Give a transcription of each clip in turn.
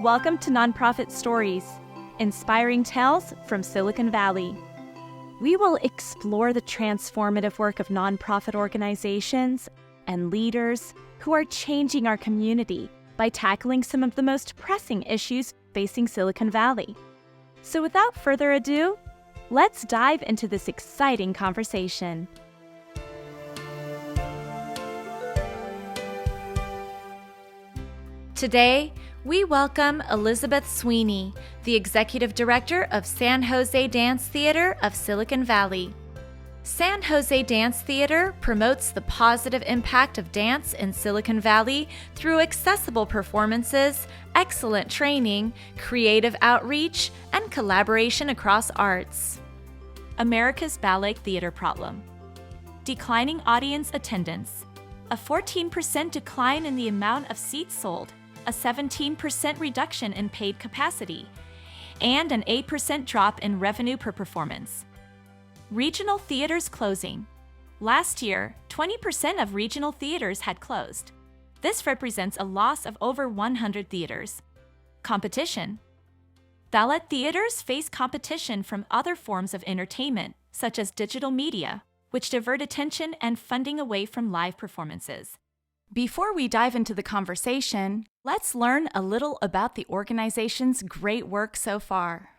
Welcome to Nonprofit Stories, inspiring tales from Silicon Valley. We will explore the transformative work of nonprofit organizations and leaders who are changing our community by tackling some of the most pressing issues facing Silicon Valley. So without further ado, let's dive into this exciting conversation. Today, we welcome Elizabeth Sweeney, the Executive Director of San Jose Dance Theatre of Silicon Valley. San Jose Dance Theatre promotes the positive impact of dance in Silicon Valley through accessible performances, excellent training, creative outreach, and collaboration across arts. America's Ballet Theatre Problem. Declining audience attendance. A 14% decline in the amount of seats sold. A 17% reduction in paid capacity, and an 8% drop in revenue per performance. Regional theaters closing. Last year, 20% of regional theaters had closed. This represents a loss of over 100 theaters. Competition. Ballet theaters face competition from other forms of entertainment, such as digital media, which divert attention and funding away from live performances. Before we dive into the conversation, let's learn a little about the organization's great work so far.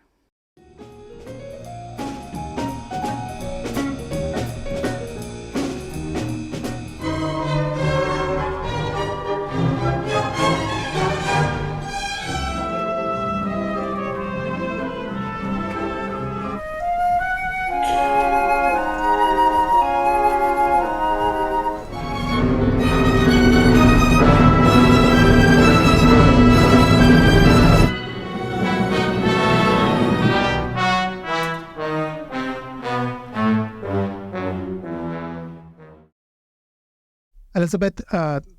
Elizabeth,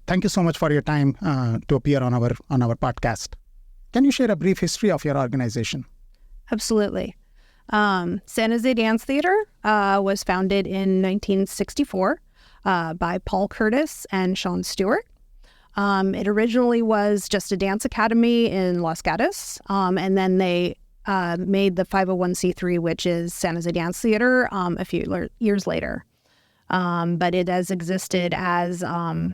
thank you so much for your time to appear on our podcast. Can you share a brief history of your organization? Absolutely. San Jose Dance Theatre was founded in 1964 by Paul Curtis and Sean Stewart. It originally was just a dance academy in Los Gatos, and then they made the 501c3, which is San Jose Dance Theatre, a few years later. But it has existed as one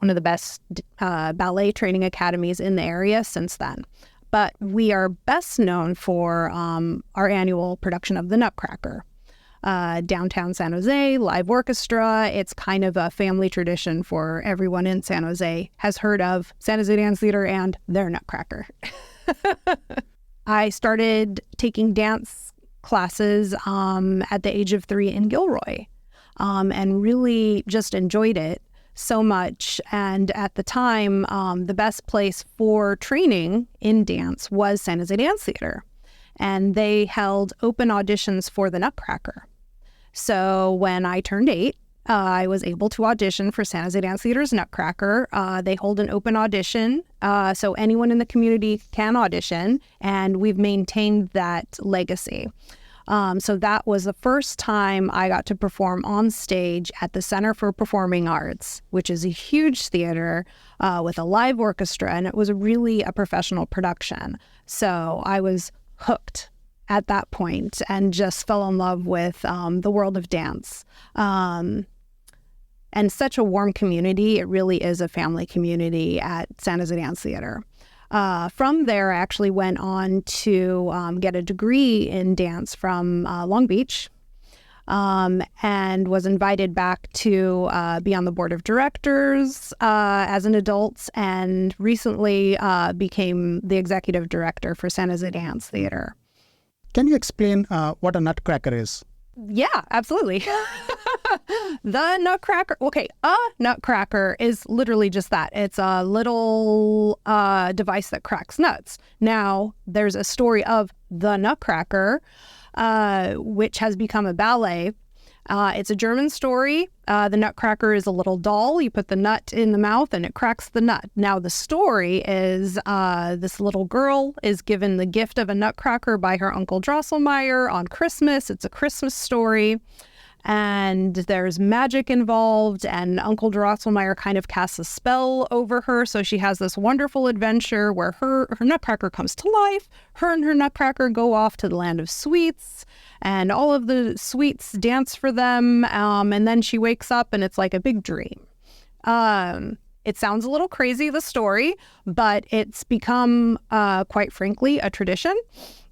of the best ballet training academies in the area since then. But we are best known for our annual production of the Nutcracker. Downtown San Jose, live orchestra. It's kind of a family tradition for everyone in San Jose has heard of San Jose Dance Theatre and their Nutcracker. I started taking dance classes at the age of 3 in Gilroy. And really just enjoyed it so much. And at the time, the best place for training in dance was San Jose Dance Theatre. And they held open auditions for the Nutcracker. So when I turned 8, I was able to audition for San Jose Dance Theatre's Nutcracker. They hold an open audition, so anyone in the community can audition, and we've maintained that legacy. So that was the first time I got to perform on stage at the Center for Performing Arts, which is a huge theater with a live orchestra, and it was really a professional production. So I was hooked at that point and just fell in love with the world of dance. And such a warm community. It really is a family community at San Jose Dance Theatre. From there, I actually went on to get a degree in dance from Long Beach and was invited back to be on the board of directors as an adult, and recently became the executive director for San Jose Dance Theatre. Can you explain what a Nutcracker is? Yeah, absolutely. The Nutcracker. Okay, a Nutcracker is literally just that. It's a little device that cracks nuts. Now, there's a story of the Nutcracker, which has become a ballet. It's a German story. The Nutcracker is a little doll. You put the nut in the mouth and it cracks the nut. Now, the story is this little girl is given the gift of a Nutcracker by her Uncle Drosselmeyer on Christmas. It's a Christmas story. and there's magic involved, and Uncle Drosselmeyer kind of casts a spell over her. So she has this wonderful adventure where her Nutcracker comes to life. Her and her Nutcracker go off to the land of sweets, and all of the sweets dance for them. And then she wakes up and it's like a big dream. It sounds a little crazy, the story, but it's become, quite frankly, a tradition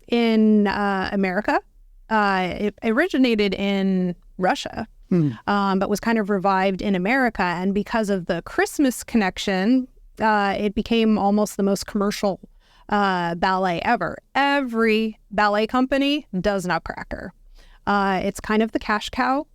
in America. It originated in Russia, but was kind of revived in America. And because of the Christmas connection, it became almost the most commercial ballet ever. Every ballet company does Nutcracker. It's kind of the cash cow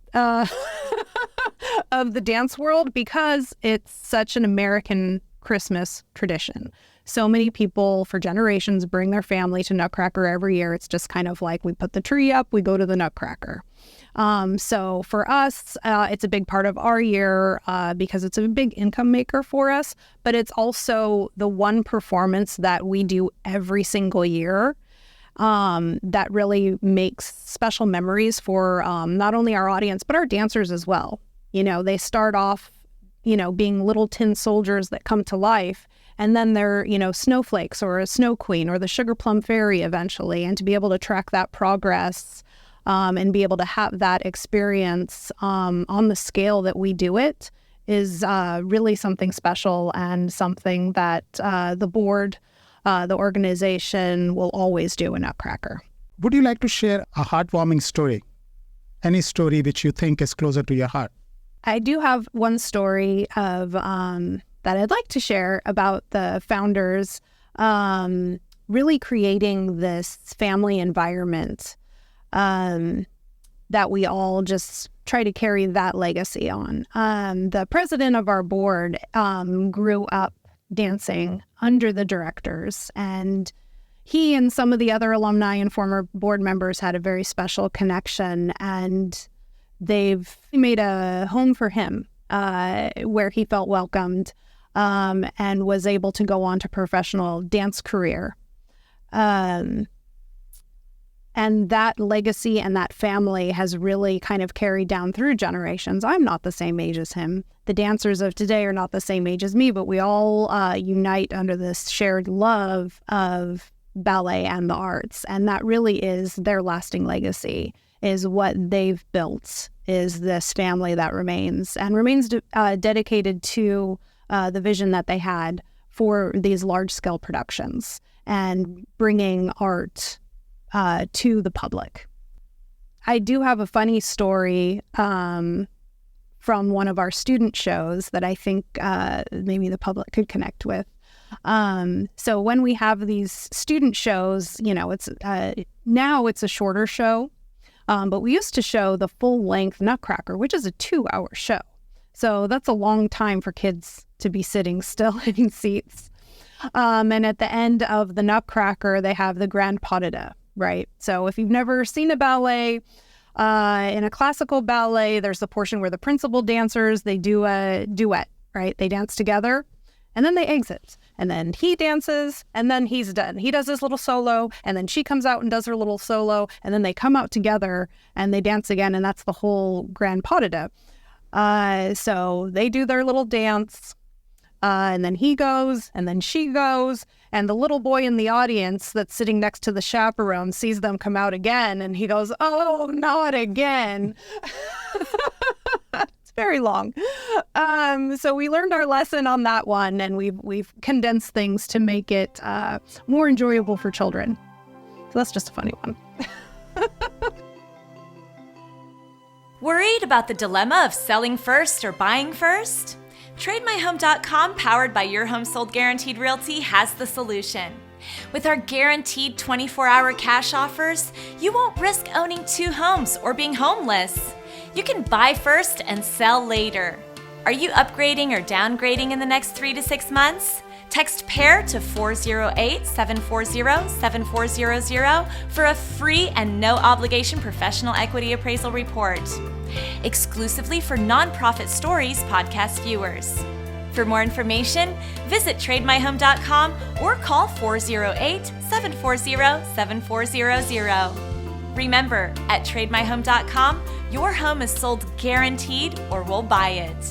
of the dance world because it's such an American Christmas tradition. So many people for generations bring their family to Nutcracker every year. It's just kind of like we put the tree up, we go to the Nutcracker. So for us, it's a big part of our year because it's a big income maker for us, but it's also the one performance that we do every single year that really makes special memories for not only our audience, but our dancers as well. You know, they start off, you know, being little tin soldiers that come to life. And then they're, you know, snowflakes or a snow queen or the sugar plum fairy eventually. And to be able to track that progress and be able to have that experience on the scale that we do it is really something special and something that the board, the organization will always do in Nutcracker. Would you like to share a heartwarming story? Any story which you think is closer to your heart? I do have one story of that I'd like to share about the founders really creating this family environment that we all just try to carry that legacy on. The president of our board grew up dancing under the directors, and he and some of the other alumni and former board members had a very special connection, and they've made a home for him where he felt welcomed. And was able to go on to professional dance career. And that legacy and that family has really kind of carried down through generations. I'm not the same age as him. The dancers of today are not the same age as me, but we all unite under this shared love of ballet and the arts. And that really is their lasting legacy, is what they've built, is this family that remains dedicated to the vision that they had for these large-scale productions and bringing art to the public. I do have a funny story from one of our student shows that I think maybe the public could connect with. So when we have these student shows, you know, it's now it's a shorter show, but we used to show the full-length Nutcracker, which is a 2-hour show. So that's a long time for kids to be sitting still in seats. And at the end of the Nutcracker, they have the grand pas de deux, right? So if you've never seen a ballet, in a classical ballet, there's the portion where the principal dancers, they do a duet, right? They dance together and then they exit. And then he dances and then he's done. He does his little solo and then she comes out and does her little solo and then they come out together and they dance again. And that's the whole grand pas de deux. So they do their little dance, and then he goes, and then she goes, and the little boy in the audience that's sitting next to the chaperone sees them come out again, and he goes, "Oh, not again." It's very long. So we learned our lesson on that one, and we've condensed things to make it more enjoyable for children. So that's just a funny one. Worried about the dilemma of selling first or buying first? TradeMyHome.com, powered by Your Home Sold Guaranteed Realty, has the solution. With our guaranteed 24-hour cash offers, you won't risk owning 2 homes or being homeless. You can buy first and sell later. Are you upgrading or downgrading in the next 3 to 6 months? Text PAIR to 408-740-7400 for a free and no-obligation professional equity appraisal report. Exclusively for Nonprofit Stories podcast viewers. For more information, visit TradeMyHome.com or call 408-740-7400. Remember, at TradeMyHome.com, Your home is sold guaranteed or we'll buy it.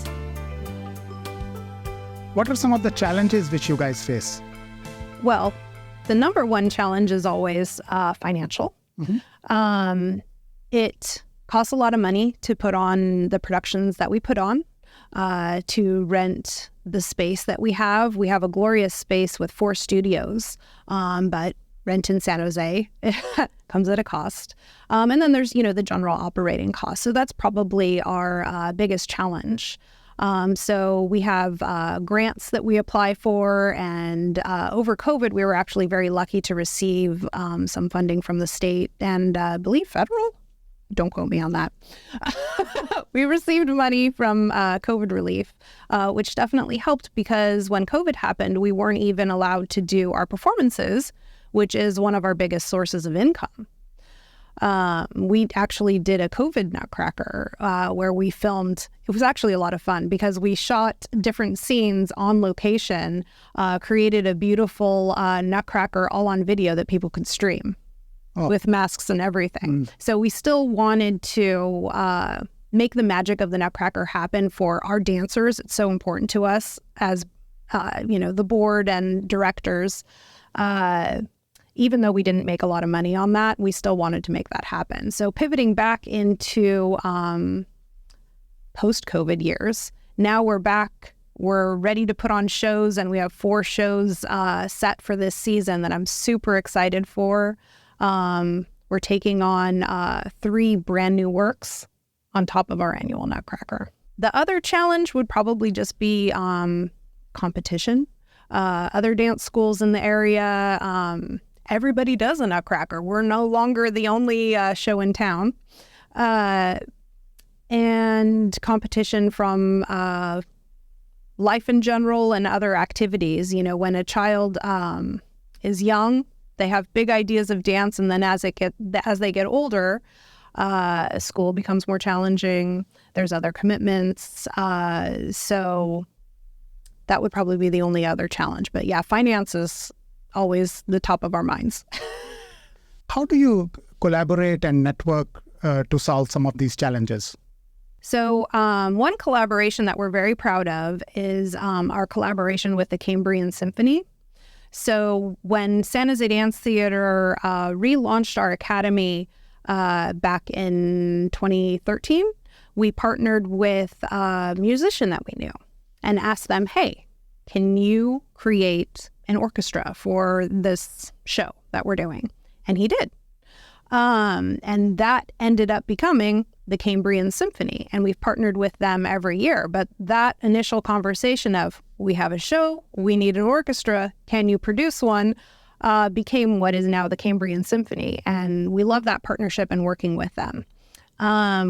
What are some of the challenges which you guys face? Well, the number one challenge is always financial. It costs a lot of money to put on the productions that we put on, to rent the space that we have. We have a glorious space with 4 studios, but rent in San Jose comes at a cost. And then there's, the general operating costs. So that's probably our biggest challenge. So we have grants that we apply for, and over COVID, we were actually very lucky to receive some funding from the state and I believe federal. Don't quote me on that. We received money from COVID relief, which definitely helped, because when COVID happened, we weren't even allowed to do our performances, which is one of our biggest sources of income. We actually did a COVID Nutcracker where we filmed. It was actually a lot of fun because we shot different scenes on location, created a beautiful Nutcracker all on video that people could stream with masks and everything. So we still wanted to make the magic of the Nutcracker happen for our dancers. It's so important to us as, the board and directors. Even though we didn't make a lot of money on that, we still wanted to make that happen. So pivoting back into post-COVID years, now we're back. We're ready to put on shows, and we have 4 shows set for this season that I'm super excited for. We're taking on 3 brand new works on top of our annual Nutcracker. The other challenge would probably just be competition. Other dance schools in the area, everybody does a Nutcracker. We're no longer the only show in town. And competition from life in general and other activities. When a child is young, they have big ideas of dance, and then as they get older, school becomes more challenging. There's other commitments. So that would probably be the only other challenge. But yeah, finance is always the top of our minds. How do you collaborate and network to solve some of these challenges? So one collaboration that we're very proud of is our collaboration with the Cambrian Symphony. So when San Jose Dance Theatre relaunched our academy back in 2013, we partnered with a musician that we knew and asked them, hey, can you create an orchestra for this show that we're doing? And he did. And that ended up becoming the Cambrian Symphony. And we've partnered with them every year. But that initial conversation of, we have a show, we need an orchestra, can you produce one, became what is now the Cambrian Symphony. And we love that partnership and working with them.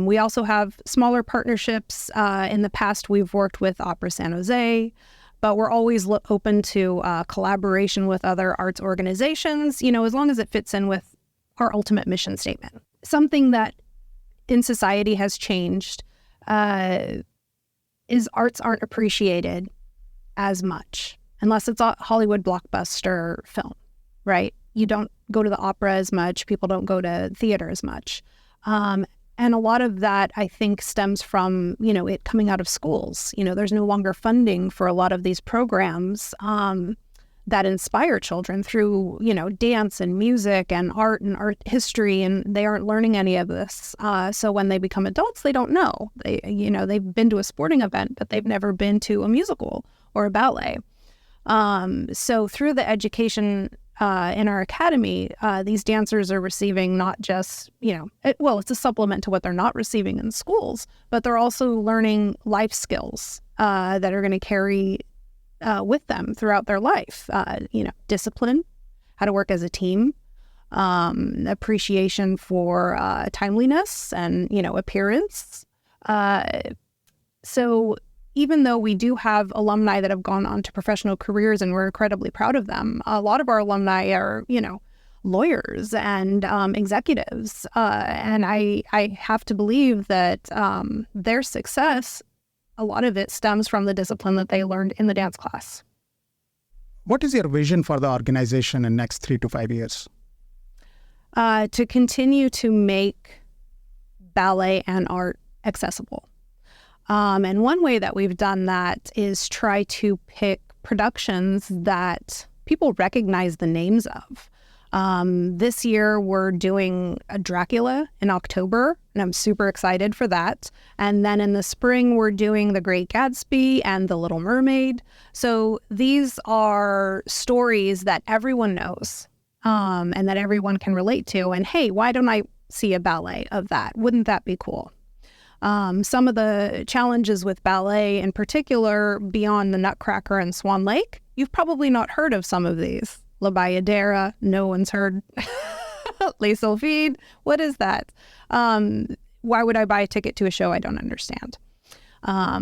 We also have smaller partnerships. In the past, we've worked with Opera San Jose, but we're always open to collaboration with other arts organizations, as long as it fits in with our ultimate mission statement. Something that in society has changed is arts aren't appreciated as much unless it's a Hollywood blockbuster film, right? You don't go to the opera as much. People don't go to theater as much. And a lot of that, I think, stems from, it coming out of schools. There's no longer funding for a lot of these programs that inspire children through, dance and music and art history, and they aren't learning any of this. So when they become adults, they don't know. They've been to a sporting event, but they've never been to a musical or a ballet. So through the education in our academy, these dancers are receiving not just, it's a supplement to what they're not receiving in schools, but they're also learning life skills that are going to carry with them throughout their life. Discipline, how to work as a team, appreciation for timeliness and, appearance. So even though we do have alumni that have gone on to professional careers and we're incredibly proud of them, a lot of our alumni are, lawyers and executives. And I have to believe that their success, a lot of it stems from the discipline that they learned in the dance class. What is your vision for the organization in next 3 to 5 years? To continue to make ballet and art accessible. And one way that we've done that is try to pick productions that people recognize the names of. This year, we're doing a Dracula in October, and I'm super excited for that. And then in the spring, we're doing The Great Gatsby and The Little Mermaid. So these are stories that everyone knows, and that everyone can relate to. And hey, why don't I see a ballet of that? Wouldn't that be cool? Some of the challenges with ballet in particular, beyond the Nutcracker and Swan Lake, you've probably not heard of some of these. La Bayadera, no one's heard. Les Sylphides, what is that? Why would I buy a ticket to a show I don't understand?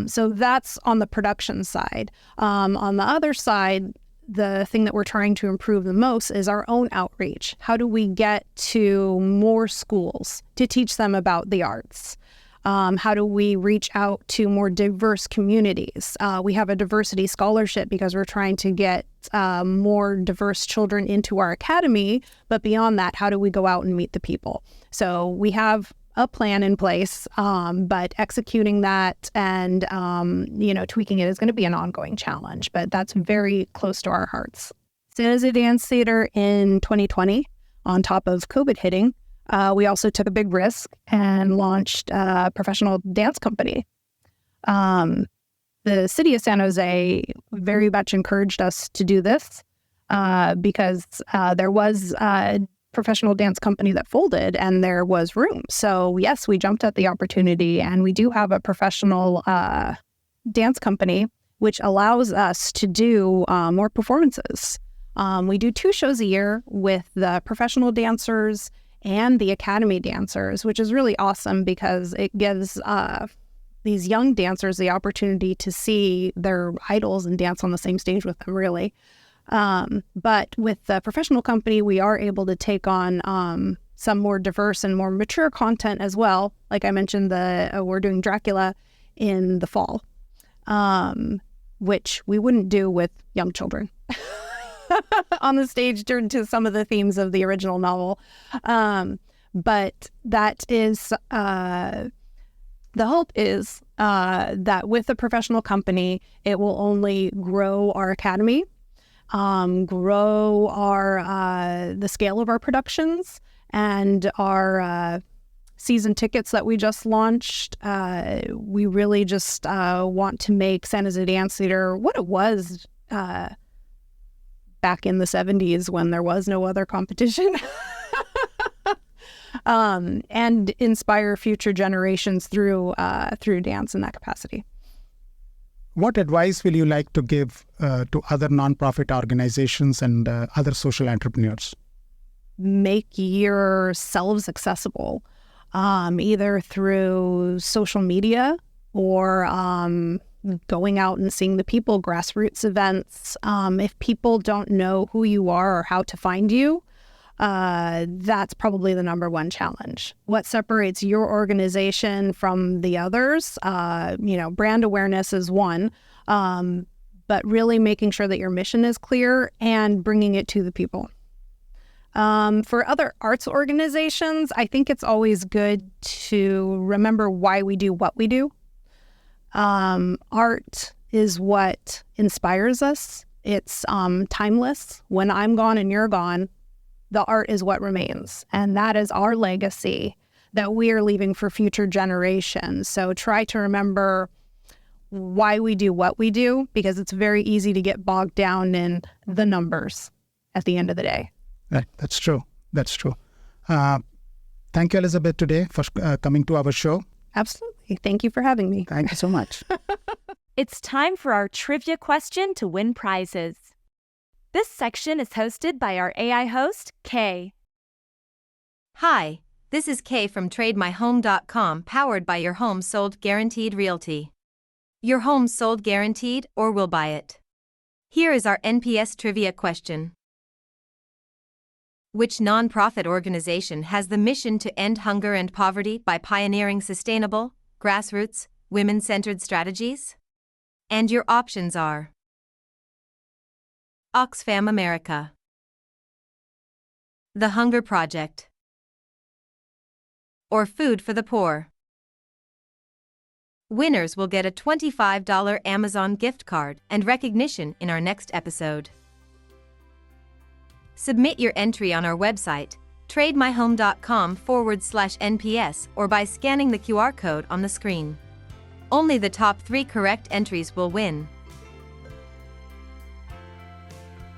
So that's on the production side. On the other side, the thing that we're trying to improve the most is our own outreach. How do we get to more schools to teach them about the arts? How do we reach out to more diverse communities? We have a diversity scholarship because we're trying to get more diverse children into our academy. But beyond that, how do we go out and meet the people? So we have a plan in place, but executing that and, tweaking it is going to be an ongoing challenge. But that's very close to our hearts. San Jose Dance Theatre in 2020, on top of COVID hitting, we also took a big risk and launched a professional dance company. The city of San Jose very much encouraged us to do this because there was a professional dance company that folded and there was room. So yes, we jumped at the opportunity, and we do have a professional dance company, which allows us to do more performances. We do 2 shows a year with the professional dancers and the academy dancers, which is really awesome because it gives these young dancers the opportunity to see their idols and dance on the same stage with them, really. But with the professional company, we are able to take on some more diverse and more mature content as well. Like I mentioned, we're doing Dracula in the fall, which we wouldn't do with young children. On the stage due to some of the themes of the original novel. But that is, the hope is that with a professional company, it will only grow our academy, grow the scale of our productions, and our season tickets that we just launched. We really just want to make San Jose Dance Theatre what it was back in the 70s when there was no other competition, and inspire future generations through dance in that capacity. What advice will you like to give to other nonprofit organizations and other social entrepreneurs? Make yourselves accessible, either through social media or going out and seeing the people, grassroots events. If people don't know who you are or how to find you, that's probably the number one challenge. What separates your organization from the others? Brand awareness is one, but really making sure that your mission is clear and bringing it to the people. For other arts organizations, I think it's always good to remember why we do what we do. Art is what inspires us. It's timeless. When I'm gone and you're gone, the art is what remains. And that is our legacy that we are leaving for future generations. So try to remember why we do what we do, because it's very easy to get bogged down in the numbers at the end of the day. That's true. That's true. Thank you, Elizabeth, today for coming to our show. Absolutely. Thank you for having me. Thank you so much. It's time for our trivia question to win prizes. This section is hosted by our AI host, Kay. Hi, this is Kay from TradeMyHome.com, powered by Your Home Sold Guaranteed Realty. Your home sold guaranteed, or we'll buy it. Here is our NPS trivia question. Which nonprofit organization has the mission to end hunger and poverty by pioneering sustainable, grassroots, women-centered strategies? And your options are Oxfam America, The Hunger Project, or Food for the Poor. Winners will get a $25 Amazon gift card and recognition in our next episode. Submit your entry on our website, trademyhome.com/NPS, or by scanning the QR code on the screen. Only the top 3 correct entries will win.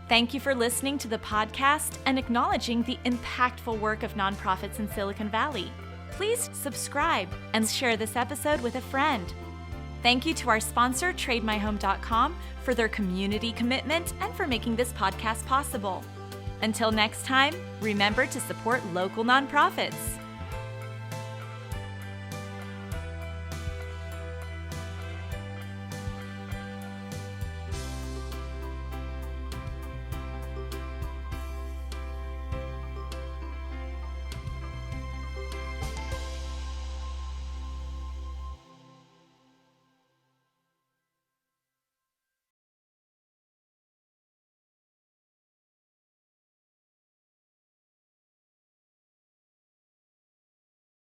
Thank you for listening to the podcast and acknowledging the impactful work of nonprofits in Silicon Valley. Please subscribe and share this episode with a friend. Thank you to our sponsor, trademyhome.com, for their community commitment and for making this podcast possible. Until next time, remember to support local nonprofits.